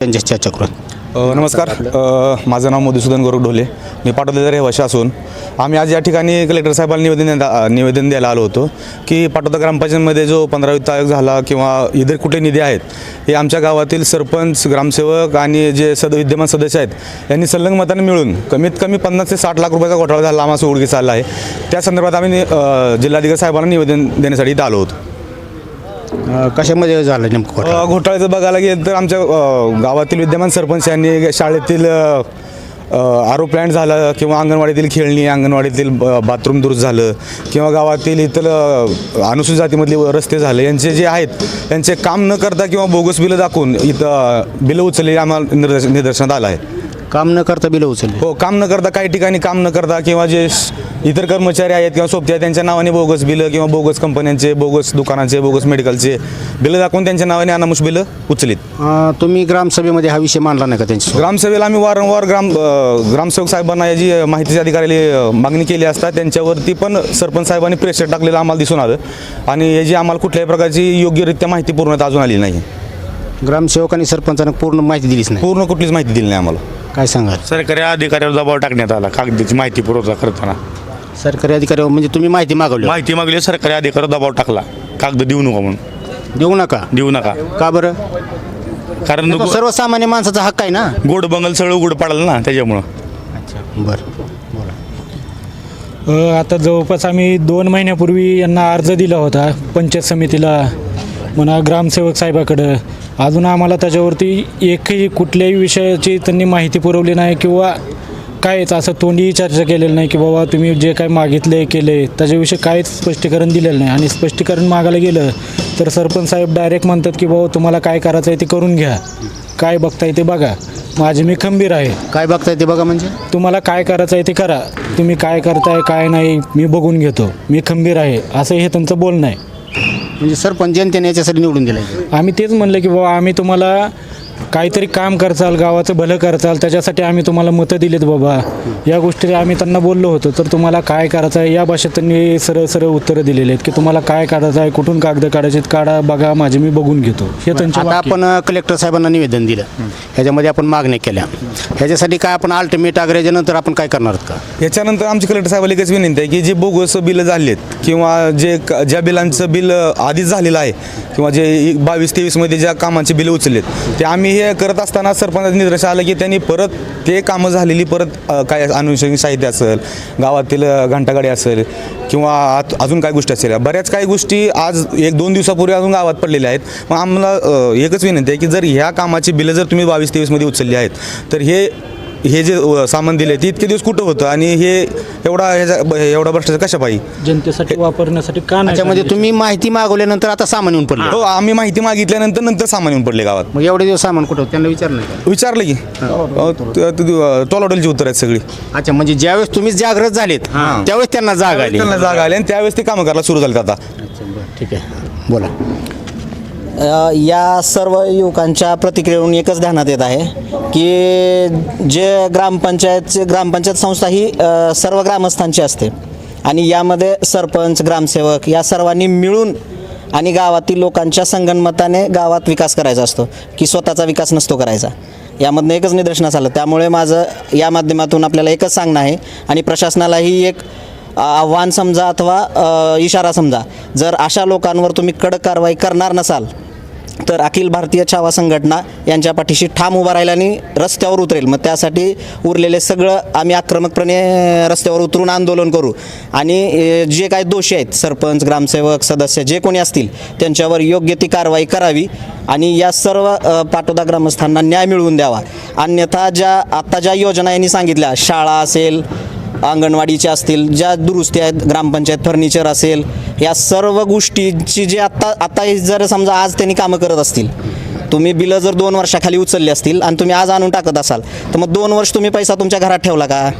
त्यांच्या चर्चा करू. नमस्कार. माझं नाव मधुसूदन गौरव ढोले. मी पाटोद्याचा रहिवासी असून आम्ही आज या ठिकाणी कलेक्टर साहेबांना निवेदन द्यायला आलो होतो की पाटोदा ग्रामपंचायतमध्ये जो 15 वित्त आयोग झाला किंवा इतर कुठले निधी आहेत हे आमच्या गावातील सरपंच, ग्रामसेवक आणि जे विद्यमान सदस्य आहेत यांनी सल्लग मताने मिळून कमीत कमी 50 ते 60 लाख रुपयाचा घोटाळा झाला आम्हाला उघडकीस आला आहे. त्या संदर्भात आम्ही जिल्हाधिकारी साहेबांना निवेदन देण्यासाठी इथं आलो होतो. कशामध्ये झालं नेमकं घोटाळ्याचं बघायला गेलं तर आमच्या गावातील विद्यमान सरपंच यांनी शाळेतील आरो प्लॅन्ट झालं किंवा अंगणवाडीतील खेळणी, अंगणवाडीतील बाथरूम दुरुस्त झालं किंवा गावातील इतर अनुसूचित जातीमधले रस्ते झाले, यांचे जे आहेत त्यांचे काम न करता किंवा बोगस बिलं दाखवून इथं बिलं उचलली आम्हाला निदर्शनात आलं आहे. काम न करता बिलं उचलले? हो, काम न करता, काही ठिकाणी काम न करता किंवा जे इतर कर्मचारी आहेत किंवा सोबती आहेत त्यांच्या नावाने बोगस बिलं किंवा बोगस कंपन्यांचे, बोगस दुकानांचे, बोगस मेडिकलचे बिलं दाखवून त्यांच्या नावाने अनामुष बिलं उचलीत. तुम्ही ग्रामसभेमध्ये हा विषय मांडला नाही का त्यांची? ग्रामसभेला आम्ही वारंवार ग्रामसेवक साहेबांना याची माहितीच्या अधिकाऱ्याला मागणी केली असता त्यांच्यावरती पण सरपंच साहेबांनी प्रेशर टाकलेलं आम्हाला दिसून आलं आणि याची आम्हाला कुठल्याही प्रकारची योग्यरित्या माहिती पूर्णतः अजून आली नाही. ग्रामसेवक आणि सरपंचांना पूर्ण माहिती दिलीच नाही? पूर्ण कुठलीच माहिती दिली नाही आम्हाला. काय सांगाल? सरकारी अधिकाऱ्यावर दबाव टाकण्यात आला कागदाची माहिती पुरवठा करताना. सरकारी अधिकारी म्हणजे तुम्ही माहिती मागली, सरकारी अधिकाऱ्यावर दबाव टाकला कागद देऊ नका म्हणून. देऊ नका का बरं? कारण सर्वसामान्य माणसाचा हक्क आहे ना. गोड बंगल सगळं उघड पडाल ना त्याच्यामुळं. अच्छा, बरं. आता जवळपास आम्ही 2 महिन्यापूर्वी यांना अर्ज दिला होता पंचायत समितीला म्हणा ग्रामसेवक साहेबाकडं. अजून आम्हाला त्याच्यावरती एकही कुठल्याही विषयाची त्यांनी माहिती पुरवली नाही किंवा काहीच असं तोंडीही चर्चा केलेलं नाही की बाबा तुम्ही जे काय मागितले केले त्याच्याविषयी काहीच स्पष्टीकरण दिलेलं नाही. आणि स्पष्टीकरण मागायला गेलं तर सरपंच साहेब डायरेक्ट म्हणतात की बाबा तुम्हाला काय करायचं आहे ते करून घ्या, काय बघताय ते बघा, माझे मी खंबीर आहे. काय बघताय ते बघा म्हणजे? तुम्हाला काय करायचं आहे ते करा, तुम्ही काय करताय काय नाही मी बघून घेतो, मी खंबीर आहे, असं हे त्यांचं बोलणं आहे. म्हणजे सरपंच जनतेने याच्यासाठी निवडून दिलं? आम्ही तेच म्हणलं की बाबा आम्ही तुम्हाला काहीतरी काम करचाल, गावाचं भलं करचाल, त्याच्यासाठी आम्ही तुम्हाला मतं दिलीत बाबा, या गोष्टी आम्ही त्यांना बोललो होतो. तर तुम्हाला काय करायचं आहे या भाषेत त्यांनी सरळ सरळ उत्तरं दिलेली आहेत की तुम्हाला काय करायचं आहे, कुठून कागद काढायचे काढा, बघा माझे मी बघून घेतो. हे त्यांच्या आता आपण कलेक्टर साहेबांना निवेदन दिलं, ह्याच्यामध्ये आपण मागण्या केल्या, ह्याच्यासाठी काय आपण अल्टिमेट आग्रहाच्यानंतर आपण काय करणार आहोत का? याच्यानंतर आमची कलेक्टर साहेबांना एकच विनंती आहे की जे बोगस बिलं झाली आहेत किंवा ज्या बिलांचं बिल आधीच झालेलं आहे किंवा जे 22-23मध्ये ज्या कामांची बिलं उचललेत ते आम्ही हे करत असताना सरपंचाचं निदर्शन आलं की त्यांनी परत ते कामं झालेली परत काय अनुषंगिक साहित्य असेल, गावातील घंटागाडी असेल किंवा अजून काय गोष्टी असेल, बऱ्याच काही गोष्टी आज 1-2 दिवसापूर्वी अजून गावात पडलेल्या आहेत. मग आम्हाला एकच विनंती आहे की जर ह्या कामाची बिलं जर तुम्ही 22-23मध्ये उचलली आहेत तर हे जे सामान दिले ते इतके दिवस कुठं होतं आणि हे एवढा भ्रष्टाचार कशा पाहिजे जनतेसाठी वापरण्यासाठी का नाही? त्याच्यामध्ये तुम्ही माहिती मागवल्यानंतर आता सामान येऊन पडले? हो, आम्ही माहिती मागितल्यानंतर सामान येऊन पडले गावात. मग एवढे दिवस सामान कुठं त्यांना विचारलं की टोलाटोलची उत्तर आहेत सगळी. अच्छा, म्हणजे ज्यावेळेस तुम्ही जागृत झालेत त्यावेळेस त्यांना जाग आली आणि त्यावेळेस ते कामं करायला सुरू झालं आता. ठीक आहे, बोला. या सर्व युवकांच्या प्रतिक्रियेवरून एकच ध्यानात येत आहे की जे ग्रामपंचायत संस्था ही सर्व ग्रामस्थांची असते आणि यामध्ये सरपंच, ग्रामसेवक या सर्वांनी मिळून आणि गावातील लोकांच्या संगनमताने गावात विकास करायचा असतो की स्वतःचा विकास नसतो करायचा. यामधनं एकच निदर्शनास आलं. त्यामुळे माझं या माध्यमातून आपल्याला एकच सांगणं आहे आणि प्रशासनालाही एक आव्हान समजा अथवा इशारा समजा, जर अशा लोकांवर तुम्ही कडक कारवाई करणार नसाल तर अखिल भारतीय छावा संघटना यांच्या पाठीशी ठाम उभा राहील आणि रस्त्यावर उतरेल. मग त्यासाठी उरलेले सगळं आम्ही आक्रमकपणे रस्त्यावर उतरून आंदोलन करू आणि जे काही दोषी आहेत सरपंच, ग्रामसेवक, सदस्य जे कोणी असतील त्यांच्यावर योग्य ती कारवाई करावी आणि या सर्व पाटोदा ग्रामस्थांना न्याय मिळवून द्यावा. अन्यथा ज्या योजना यांनी सांगितल्या, शाळा असेल, अंगणवाडीच्या असतील, ज्या दुरुस्ती आहेत, ग्रामपंचायत फर्निचर असेल, या सर्व गोष्टींची जे आता जर समजा आज त्यांनी कामं करत असतील, तुम्ही बिलं जर 2 वर्षाखाली उचलली असतील आणि तुम्ही आज आणून टाकत असाल तर मग 2 वर्ष तुम्ही पैसा तुमच्या घरात ठेवला का?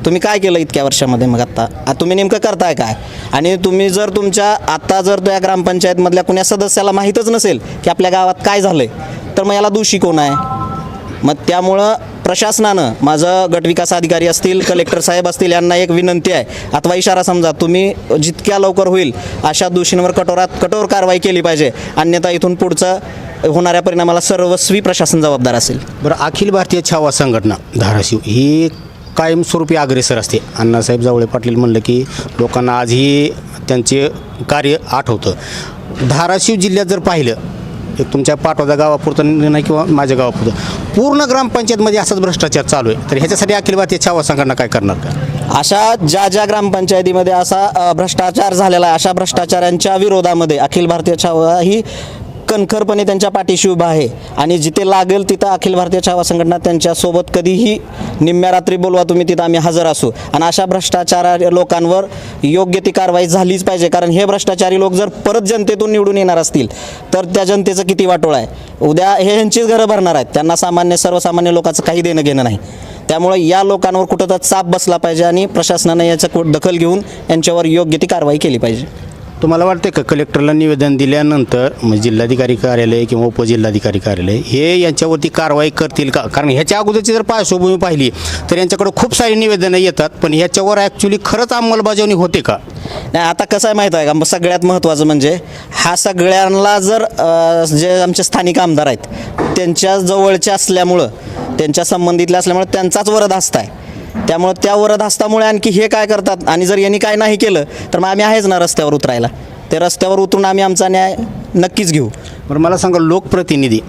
तुम्ही काय केलं इतक्या वर्षामध्ये? मग आता तुम्ही नेमकं करताय काय? आणि तुम्ही जर जर त्या ग्रामपंचायतमधल्या कुण्या सदस्याला माहीतच नसेल की आपल्या गावात काय झालं आहे तर मग याला दोषी कोण आहे? मग त्यामुळं प्रशासनानं, माझं गटविकास अधिकारी असतील, कलेक्टर साहेब असतील, यांना एक विनंती आहे अथवा इशारा समजा, तुम्ही जितक्या लवकर होईल अशा दोषींवर कठोरात कठोर कारवाई केली पाहिजे, अन्यथा इथून पुढचं होणाऱ्या परिणामाला सर्वस्वी प्रशासन जबाबदार असेल. बरं, अखिल भारतीय छावा संघटना धाराशिव ही कायमस्वरूपी अग्रेसर असते. अण्णासाहेब जावळे पाटील म्हणलं की लोकांना आजही त्यांचे कार्य आठवतं. धाराशिव जिल्ह्यात जर पाहिलं, एक तुमच्या पाटोदा गावापुरतं नाही किंवा माझ्या गावापुरतं पूर्ण ग्रामपंचायतमध्ये असाच भ्रष्टाचार चालू आहे, तर ह्याच्यासाठी अखिल भारतीय छावा संघटना काय करणार का? अशा ज्या ग्रामपंचायतीमध्ये असा भ्रष्टाचार झालेला आहे, अशा भ्रष्टाचारांच्या विरोधामध्ये अखिल भारतीय छावा ही कणखरपणे त्यांच्या पाठीशी उभा आहे आणि जिथे लागेल तिथं अखिल भारतीय छावा संघटना त्यांच्यासोबत कधीही निम्म्या रात्री बोलवा तुम्ही, तिथं आम्ही हजर असू. आणि अशा भ्रष्टाचार लोकांवर योग्य ती कारवाई झालीच पाहिजे, कारण हे भ्रष्टाचारी लोक जर परत जनतेतून निवडून येणार असतील तर त्या जनतेचं किती वाटोळं आहे. उद्या हे ह्यांचीच घरं भरणार आहेत, त्यांना सर्वसामान्य लोकांचं काही देणं घेणं नाही. त्यामुळे या लोकांवर कुठं तर चाप बसला पाहिजे आणि प्रशासनानं याचं दखल घेऊन यांच्यावर योग्य ती कारवाई केली पाहिजे. तुम्हाला वाटते का कलेक्टरला निवेदन दिल्यानंतर म्हणजे जिल्हाधिकारी कार्यालय किंवा उपजिल्हाधिकारी कार्यालय हे यांच्यावरती कारवाई करतील का? कारण ह्याच्या अगोदरची जर पार्श्वभूमी पाहिली तर यांच्याकडे खूप सारी निवेदनं येतात, पण ह्याच्यावर ॲक्च्युली खरंच अंमलबजावणी होते का? नाही, आता कसं आहे माहीत आहे का, सगळ्यात महत्त्वाचं म्हणजे हा सगळ्यांना जर जे आमचे स्थानिक आमदार आहेत त्यांच्या जवळचे असल्यामुळं, त्यांच्या संबंधितले असल्यामुळे त्यांचाच वरदहस्त आहे. त्यामुळं त्या वरदहस्तामुळे आणखी हे काय करतात, आणि जर यांनी काय नाही केलं तर मग आम्ही आहेच ना रस्त्यावर उतरायला. ते रस्त्यावर उतरून आम्ही आमचा न्याय नक्कीच घेऊ. बरं, मला सांगा, लोकप्रतिनिधी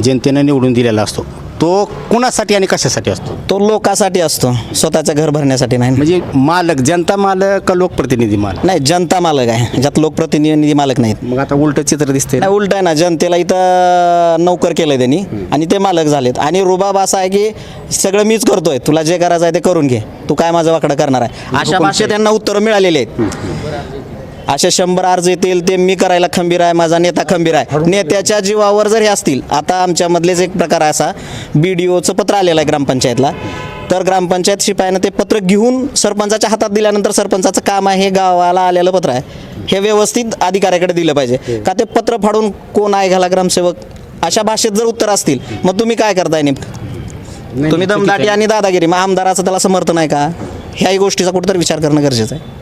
जनतेनं निवडून दिलेला असतो तो कुणासाठी आणि कशासाठी असतो? तो लोकांसाठी असतो, स्वतःचं घर भरण्यासाठी नाही. म्हणजे मालक, जनता मालक का लोकप्रतिनिधी मालक? नाही, जनता मालक आहे, ज्यात लोकप्रतिनिधी मालक नाहीत. मग आता उलटं चित्र दिसते. नाही, उलट आहे ना, जनतेला इथं नौकर केलं त्यांनी आणि ते मालक झालेत. आणि रुबाब असा आहे की सगळं मीच करतोय, तुला जे करायचं आहे ते करून घे, तू काय माझं वाकडं करणार आहे, अशा भाषेत त्यांना उत्तरं मिळालेली आहेत. असे 100 अर्ज येतील, ते मी करायला खंबीर आहे, माझा नेता खंबीर आहे. नेत्याच्या जीवावर जर हे असतील, आता आमच्यामधलेच एक प्रकार आहे असा, BDOचं पत्र आलेलं आहे ग्रामपंचायतला, तर ग्रामपंचायत शिपायानं ते पत्र घेऊन सरपंचाच्या हातात दिल्यानंतर सरपंचाचं काम आहे हे गावाला आलेलं पत्र आहे हे व्यवस्थित अधिकाऱ्याकडे दिलं पाहिजे. का ते पत्र फाडून कोण आहे घाला ग्रामसेवक, अशा भाषेत जर उत्तर असतील, मग तुम्ही काय करताय नेमकं? तुम्ही दमदाटी आणि दादागिरी, मग आमदाराचं त्याला समर्थन आहे का? ह्याही गोष्टीचा कुठेतरी विचार करणं गरजेचं आहे.